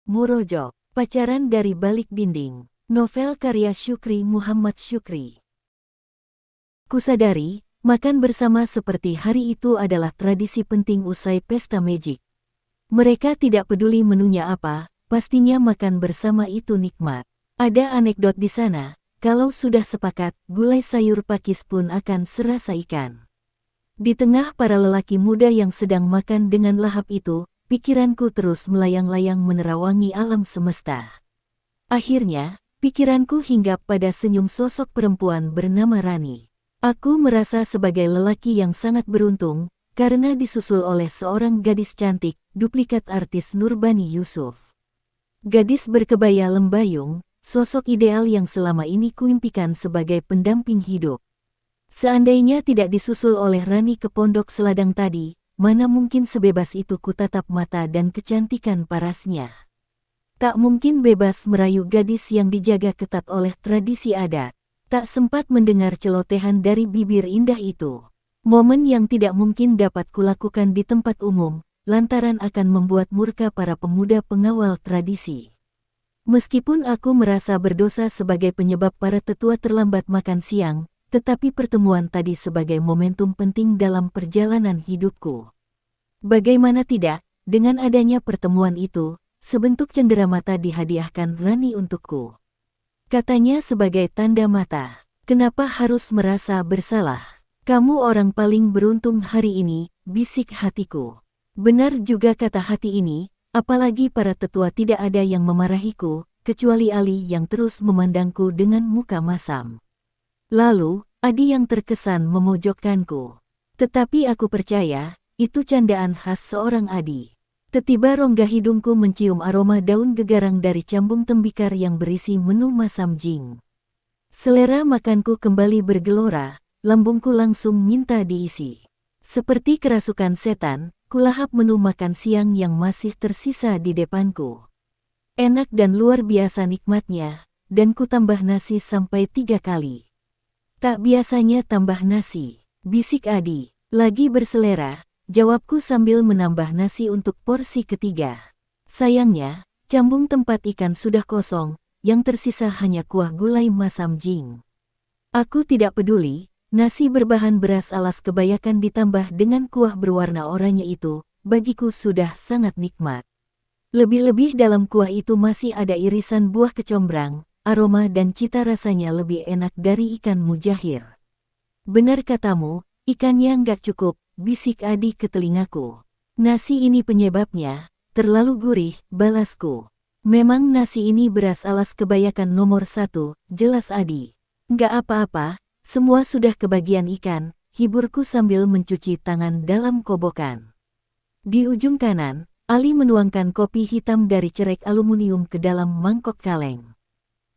Murojo, Pacaran dari Balik Dinding. Novel karya Syukri Muhammad Syukri. Kusadari, makan bersama seperti hari itu adalah tradisi penting usai pesta Magic. Mereka tidak peduli menunya apa, pastinya makan bersama itu nikmat. Ada anekdot di sana, kalau sudah sepakat, gulai sayur pakis pun akan serasa ikan. Di tengah para lelaki muda yang sedang makan dengan lahap itu, pikiranku terus melayang-layang menerawangi alam semesta. Akhirnya, pikiranku hinggap pada senyum sosok perempuan bernama Rani. Aku merasa sebagai lelaki yang sangat beruntung, karena disusul oleh seorang gadis cantik, duplikat artis Nurbani Yusuf. Gadis berkebaya lembayung, sosok ideal yang selama ini kuimpikan sebagai pendamping hidup. Seandainya tidak disusul oleh Rani ke pondok Seladang tadi, mana mungkin sebebas itu kutatap mata dan kecantikan parasnya. Tak mungkin bebas merayu gadis yang dijaga ketat oleh tradisi adat. Tak sempat mendengar celotehan dari bibir indah itu. Momen yang tidak mungkin dapat kulakukan di tempat umum, lantaran akan membuat murka para pemuda pengawal tradisi. Meskipun aku merasa berdosa sebagai penyebab para tetua terlambat makan siang, tetapi pertemuan tadi sebagai momentum penting dalam perjalanan hidupku. Bagaimana tidak, dengan adanya pertemuan itu, sebentuk cenderamata dihadiahkan Rani untukku. Katanya sebagai tanda mata, kenapa harus merasa bersalah? Kamu orang paling beruntung hari ini, bisik hatiku. Benar juga kata hati ini, apalagi para tetua tidak ada yang memarahiku, kecuali Ali yang terus memandangku dengan muka masam. Lalu, Adi yang terkesan memojokkanku. Tetapi aku percaya, itu candaan khas seorang Adi. Tiba-tiba rongga hidungku mencium aroma daun gegarang dari cambung tembikar yang berisi menu masam jing. Selera makanku kembali bergelora, lambungku langsung minta diisi. Seperti kerasukan setan, kulahap menu makan siang yang masih tersisa di depanku. Enak dan luar biasa nikmatnya, dan ku tambah nasi sampai 3 kali. Tak biasanya tambah nasi, bisik Adi, lagi berselera, jawabku sambil menambah nasi untuk porsi ketiga. Sayangnya, cambung tempat ikan sudah kosong, yang tersisa hanya kuah gulai masam jing. Aku tidak peduli, nasi berbahan beras alas kebayakan ditambah dengan kuah berwarna oranye itu, bagiku sudah sangat nikmat. Lebih-lebih dalam kuah itu masih ada irisan buah kecombrang. Aroma dan cita rasanya lebih enak dari ikan mujahir. Benar katamu, ikannya nggak cukup, bisik Adi ke telingaku. Nasi ini penyebabnya, terlalu gurih, balasku. Memang nasi ini beras alas kebayakan nomor 1, jelas Adi. Nggak apa-apa, semua sudah kebagian ikan, hiburku sambil mencuci tangan dalam kobokan. Di ujung kanan, Ali menuangkan kopi hitam dari cerek aluminium ke dalam mangkok kaleng.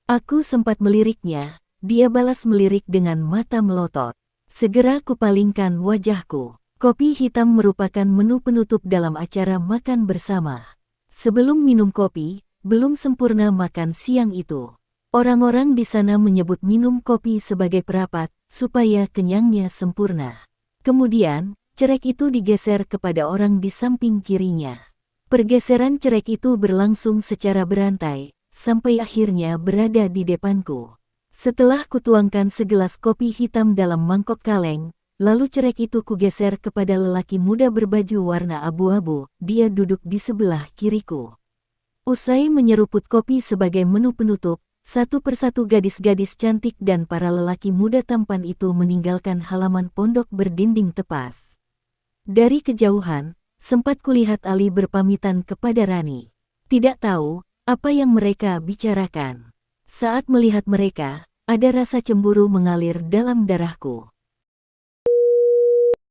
Aku sempat meliriknya, dia balas melirik dengan mata melotot. Segera kupalingkan wajahku. Kopi hitam merupakan menu penutup dalam acara makan bersama. Sebelum minum kopi, belum sempurna makan siang itu. Orang-orang di sana menyebut minum kopi sebagai perapat, supaya kenyangnya sempurna. Kemudian, cerek itu digeser kepada orang di samping kirinya. Pergeseran cerek itu berlangsung secara berantai, sampai akhirnya berada di depanku. Setelah kutuangkan segelas kopi hitam dalam mangkok kaleng, lalu cerek itu kugeser kepada lelaki muda berbaju warna abu-abu, dia duduk di sebelah kiriku. Usai menyeruput kopi sebagai menu penutup, satu persatu gadis-gadis cantik dan para lelaki muda tampan itu meninggalkan halaman pondok berdinding tepas. Dari kejauhan, sempat kulihat Ali berpamitan kepada Rani. Tidak tahu apa yang mereka bicarakan. Saat melihat mereka, ada rasa cemburu mengalir dalam darahku.